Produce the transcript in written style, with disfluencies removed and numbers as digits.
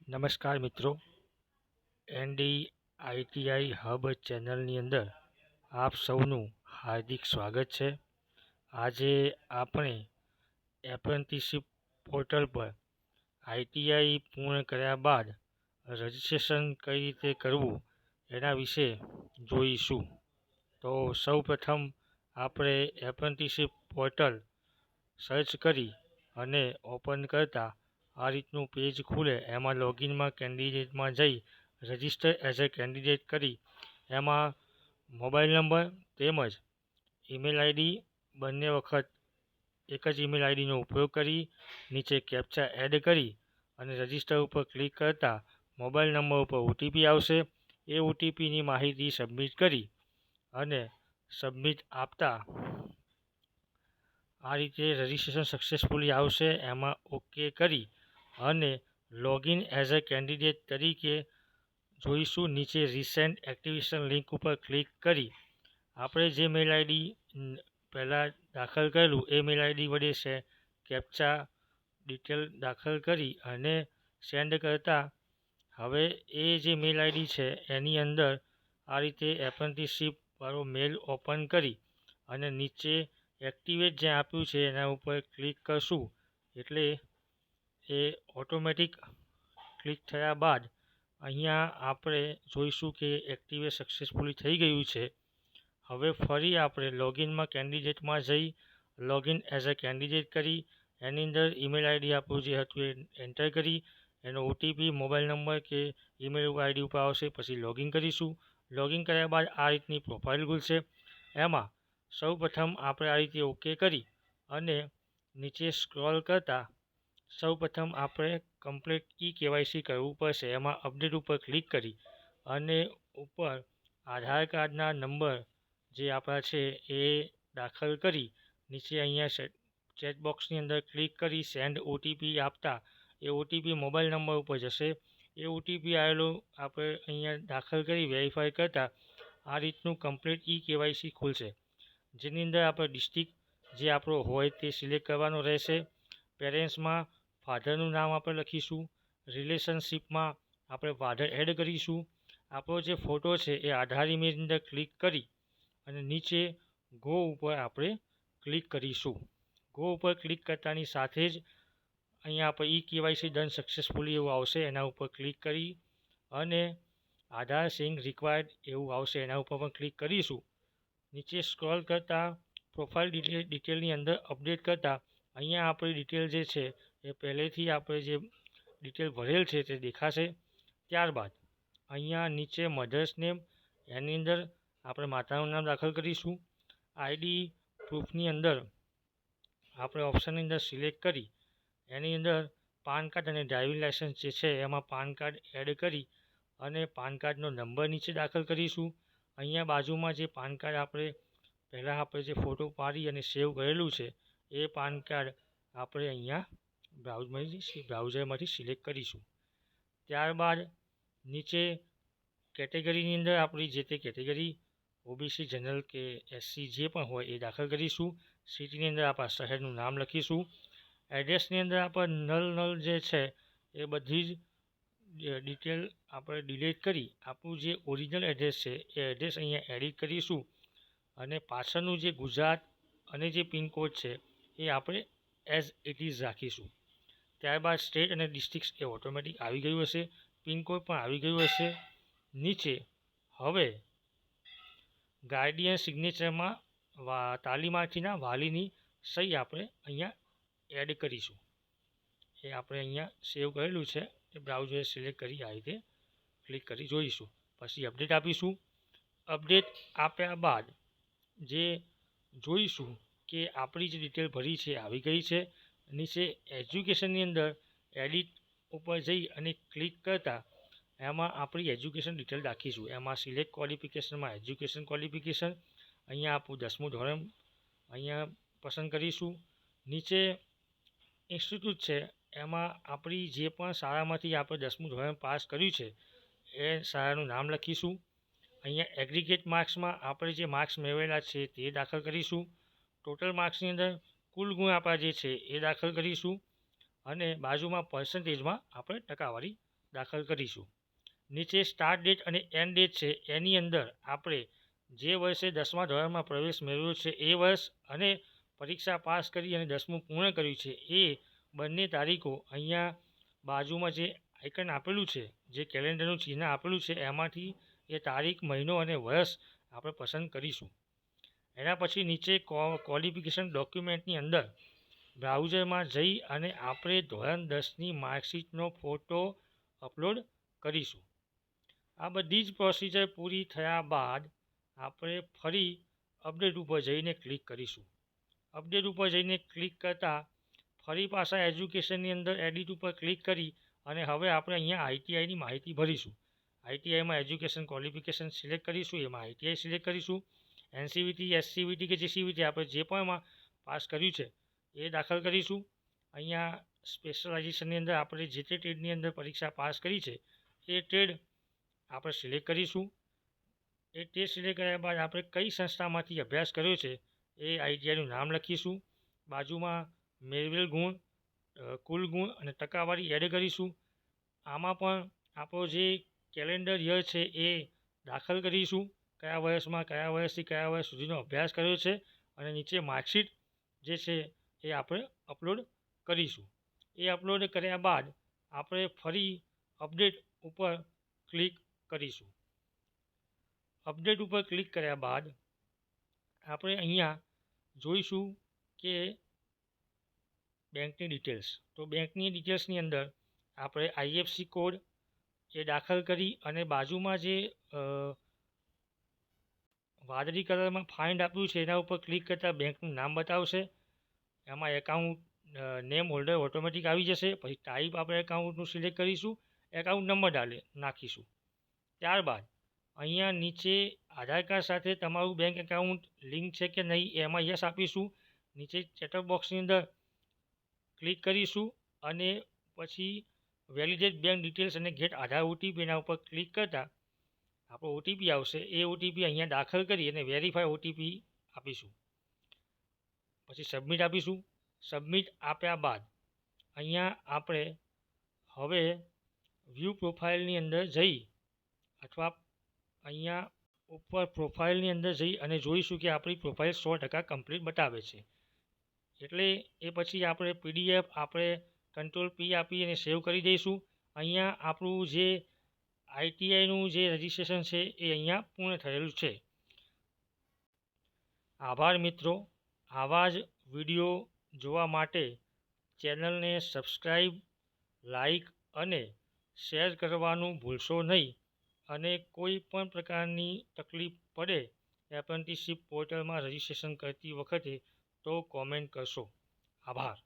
નમસ્કાર મિત્રો, NDITI hub ચેનલની અંદર આપ સૌનું હાર્દિક સ્વાગત છે. આજે આપણે એપ્રેન્ટિસશીપ પોર્ટલ પર ITI પૂર્ણ કર્યા બાદ રજિસ્ટ્રેશન કઈ રીતે કરવું એના વિશે જોઈશું. તો સૌ પ્રથમ આપણે એપ્રેન્ટિસશીપ પોર્ટલ સર્ચ કરી અને ઓપન કરતાં આ રીતનું પેજ ખુલે. એમાં લોગિનમાં કેન્ડિડેટમાં જઈ રજિસ્ટર એઝ અ કેન્ડિડેટ કરી એમાં મોબાઈલ નંબર તેમજ ઈમેલ આઈડી બંને વખત એક જ ઈમેલ આઈડીનો ઉપયોગ કરી નીચે કેપ્ચા એડ કરી અને રજિસ્ટર ઉપર ક્લિક કરતાં મોબાઈલ નંબર ઉપર OTP આવશે. એ OTPની માહિતી સબમિટ કરી અને સબમિટ આપતા આ રીતે રજિસ્ટ્રેશન સક્સેસફુલી આવશે. એમાં ઓકે કરી અને લોગિન એઝ અ કેન્ડિડેટ તરીકે જોઈશું. નીચે રિસેન્ટ એક્ટિવેશન લિંક ઉપર ક્લિક કરી આપણે જે મેલ આઈડી પહેલાં દાખલ કરેલું એ મેલ આઈડી વડે છે કેપ્ચા ડિટેલ દાખલ કરી અને સેન્ડ કરતાં હવે એ જે મેલ આઈડી છે એની અંદર આ રીતે એપ્રેન્ટિસશીપ વાળો મેલ ઓપન કરી અને નીચે એક્ટિવેટ જે આપ્યું છે એના ઉપર ક્લિક કરશું એટલે એ ઓટોમેટિક ક્લિક થયા બાદ અહીંયા આપણે જોઈશું કે એક્ટિવેટ સક્સેસફુલી થઈ ગયું છે. હવે ફરી આપણે લોગિનમાં કેન્ડિડેટમાં જઈ લોગિન એઝ અ કેન્ડિડેટ કરી એની અંદર ઈમેલ આઈડી આપણું જે હતું એ એન્ટર કરી એનો OTP મોબાઈલ નંબર કે ઈમેલ આઈડી ઉપર આવશે. પછી લોગિન કરીશું. લોગિન કર્યા બાદ આ રીતની પ્રોફાઇલ ખુલશે. એમાં સૌ પ્રથમ આપણે આ રીતે ઓકે કરી અને નીચે સ્ક્રોલ કરતાં સૌ પ્રથમ આપણે કમ્પ્લીટ KYC કરવું પડશે. એમાં અપડેટ ઉપર ક્લિક કરી અને ઉપર આધાર કાર્ડના નંબર જે આપણા છે એ દાખલ કરી નીચે અહીંયા ચેટબોક્સની અંદર ક્લિક કરી સેન્ડ OTP આપતા એ OTP મોબાઈલ નંબર ઉપર જશે. એ OTP આવેલો આપણે અહીંયા દાખલ કરી વેરીફાઈ કરતાં આ રીતનું કમ્પ્લીટ KYC ખુલશે. જેની અંદર આપણે ડિસ્ટ્રિક્ટ જે આપણો હોય તે સિલેક્ટ કરવાનો રહેશે. પેરેન્ટ્સમાં ફાધરનું નામ આપણે લખીશું. રિલેશનશિપમાં આપણે ફાધર એડ કરીશું. આપણો જે ફોટો છે એ આધાર ઇમેજની અંદર ક્લિક કરી અને નીચે ગો ઉપર આપણે ક્લિક કરીશું. ગો ઉપર ક્લિક કરતાની સાથે જ અહીંયા આપણે KYC ડન સક્સેસફુલી એવું આવશે. એના ઉપર ક્લિક કરી અને આધાર સિંક રિક્વાયર્ડ એવું આવશે. એના ઉપર પણ ક્લિક કરીશું. નીચે સ્ક્રોલ કરતાં પ્રોફાઇલ ડિટેલની અંદર અપડેટ કરતાં અહીંયા આપણી ડિટેલ જે છે એ પહેલેથી આપણે જે ડિટેલ ભરેલ છે તે દેખાશે. ત્યારબાદ અહીંયા નીચે મધર્સ નેમ એની અંદર આપણે માતાનું નામ દાખલ કરીશું. આઈડી પ્રૂફની અંદર આપણે ઓપ્શનની અંદર સિલેક્ટ કરી એની અંદર પાન કાર્ડ અને ડ્રાઇવિંગ લાઇસન્સ જે છે એમાં પાન કાર્ડ એડ કરી અને પાન કાર્ડનો નંબર નીચે દાખલ કરીશું. અહીંયા બાજુમાં જે પાન કાર્ડ આપણે પહેલાં આપણે જે ફોટો પાડી અને સેવ કરેલું છે એ પાન કાર્ડ આપણે અહીંયા બ્રાઉઝરમાંથી સિલેક્ટ કરીશું. ત્યારબાદ નીચે કેટેગરીની અંદર આપણી જે તે કેટેગરી OBC જનરલ કે SC જે પણ હોય એ દાખલ કરીશું. સિટીની અંદર આપણા શહેરનું નામ લખીશું. એડ્રેસની અંદર આપણે નલ જે છે એ બધી જ ડિટેલ આપણે ડિલીટ કરી આપણું જે ઓરિજિનલ એડ્રેસ છે એ એડ્રેસ અહીંયા એડિટ કરીશું અને પાછળનું જે ગુજરાત અને જે પિનકોડ છે એ આપણે એઝ ઇટ ઇઝ રાખીશું. ત્યારબાદ સ્ટેટ અને ડિસ્ટ્રિક્ટ એ ઓટોમેટિક આવી ગયું હશે. પિનકોડ પણ આવી ગયું હશે. નીચે હવે ગાર્ડિયન સિગ્નેચરમાં તાલીમાર્થીના વાલીની સહી આપણે અહીંયા એડ કરીશું. એ આપણે અહીંયા સેવ કરેલું છે એ બ્રાઉઝર સિલેક્ટ કરી આ રીતે ક્લિક કરી જોઈશું. પછી અપડેટ આપીશું. અપડેટ આપ્યા બાદ જે જોઈશું કે આપણી જે ડિટેલ ભરી છે આવી ગઈ છે. નીચે એજ્યુકેશનની અંદર એડિટ ઉપર જઈ અને ક્લિક કરતાં એમાં આપણી એજ્યુકેશન ડિટેલ રાખીશું. એમાં સિલેક્ટ ક્વોલિફિકેશનમાં એજ્યુકેશન ક્વોલિફિકેશન અહીંયા આપણું 10મું ધોરણ અહીંયા પસંદ કરીશું. નીચે ઇન્સ્ટિટ્યૂટ છે એમાં આપણી જે પણ શાળામાંથી આપણે 10મું ધોરણ પાસ કર્યું છે એ શાળાનું નામ લખીશું. અહીંયા એગ્રીગેટ માર્ક્સમાં આપણે જે માર્ક્સ મેળવેલા છે તે દાખલ કરીશું. ટોટલ માર્ક્સની અંદર કુલ ગુણ આપણા જે છે એ દાખલ કરીશું અને બાજુમાં પર્સન્ટેજમાં આપણે ટકાવારી દાખલ કરીશું. નીચે સ્ટાર્ટ ડેટ અને એન્ડ ડેટ છે એની અંદર આપણે જે વર્ષે 10મા ધોરણમાં પ્રવેશ મેળવ્યો છે એ વર્ષ અને પરીક્ષા પાસ કરી અને 10મું પૂર્ણ કર્યું છે એ બંને તારીખો અહીંયા બાજુમાં જે આઇકન આપેલું છે, જે કેલેન્ડરનું ચિહ્ન આપેલું છે એમાંથી એ તારીખ, મહિનો અને વર્ષ આપણે પસંદ કરીશું. એના પછી નીચે ક્વોલિફિકેશન ડોક્યુમેન્ટની અંદર બ્રાઉઝરમાં જઈ અને આપણે ધોરણ 10ની માર્કશીટનો ફોટો અપલોડ કરીશું. આ બધી જ પ્રોસિજર પૂરી થયા બાદ આપણે ફરી અપડેટ ઉપર જઈને ક્લિક કરીશું. અપડેટ ઉપર જઈને ક્લિક કરતાં ફરી પાછા એજ્યુકેશનની અંદર એડિટ ઉપર ક્લિક કરી અને હવે આપણે અહીંયા આઈટીઆઈની માહિતી ભરીશું. આઈટીઆઈમાં એજ્યુકેશન ક્વોલિફિકેશન સિલેક્ટ કરીશું, એમાં આઈટીઆઈ સિલેક્ટ કરીશું. એનસીવીટી, એસસીવીટી કે જીસીવીટી આપણે જે પણ એમાં પાસ કર્યું છે એ દાખલ કરીશું. અહીંયા સ્પેશિયલાઇઝેશનની અંદર આપણે જે તે ટ્રેડની અંદર પરીક્ષા પાસ કરી છે એ ટ્રેડ આપણે સિલેક્ટ કરીશું. એ ટ્રેડ સિલેક્ટ કર્યા બાદ આપણે કઈ સંસ્થામાંથી અભ્યાસ કર્યો છે એ આઈટીઆઈનું નામ લખીશું. બાજુમાં મેળવેલ ગુણ, કુલ ગુણ અને ટકાવારી એડ કરીશું. આમાં પણ આપણો જે કેલેન્ડર યર છે એ દાખલ કરીશું, કયા વર્ષમાં કયા વર્ષથી કયા વર્ષ સુધીનો અભ્યાસ કર્યો છે, અને નીચે માર્કશીટ જે છે એ આપણે અપલોડ કરીશું. એ અપલોડ કર્યા બાદ આપણે ફરી અપડેટ ઉપર ક્લિક કરીશું. અપડેટ ઉપર ક્લિક કર્યા બાદ આપણે અહીંયા જોઈશું કે બેંકની ડિટેલ્સ. તો બેંકની ડિટેલ્સની અંદર આપણે આઈએફસી કોડ એ દાખલ કરી અને બાજુમાં જે વાદળી કલરમાં ફાઇન્ડ આપ્યું છે એના ઉપર ક્લિક કરતાં બેંકનું નામ બતાવશે. એમાં એકાઉન્ટ નેમ હોલ્ડર ઓટોમેટિક આવી જશે. પછી ટાઈપ આપણે એકાઉન્ટનું સિલેક્ટ કરીશું, એકાઉન્ટ નંબર નાખીશું. ત્યારબાદ અહીંયા નીચે આધાર કાર્ડ સાથે તમારું બેંક એકાઉન્ટ લિંક છે કે નહીં એમાં યસ આપીશું. નીચે ચેટઅપ બોક્સની અંદર ક્લિક કરીશું અને પછી વેલિડેટ બેંક ડિટેલ્સ અને ગેટ આધાર ઓટીપી એના ઉપર ક્લિક કરતાં આપણો ઓટીપી આવશે. એ ઓટીપી અહીંયા દાખલ કરી અને વેરીફાઈ ઓટીપી આપીશું. પછી સબમિટ આપીશું. સબમિટ આપ્યા બાદ અહીંયા આપણે હવે વ્યૂ પ્રોફાઇલની અંદર જઈ અથવા અહીંયા ઉપર પ્રોફાઇલની અંદર જઈ અને જોઈશું કે આપણી પ્રોફાઇલ 100% કમ્પ્લીટ બતાવે છે. એટલે એ પછી આપણે પીડીએફ આપણે કંટ્રોલ પી આપી અને સેવ કરી દઈશું. અહીંયા આપણું જે આઈટીઆઈનું જે રજિસ્ટ્રેશન છે એ અહીંયા પૂર્ણ થયેલું છે. આભાર મિત્રો. આવા જ વિડીયો જોવા માટે ચેનલને સબસ્ક્રાઈબ, લાઈક અને શેર કરવાનું ભૂલશો નહીં. અને કોઈ પણ પ્રકારની તકલીફ પડે એપ્રેન્ટિસશીપ પોર્ટલમાં રજિસ્ટ્રેશન કરતી વખતે તો કોમેન્ટ કરશો. આભાર.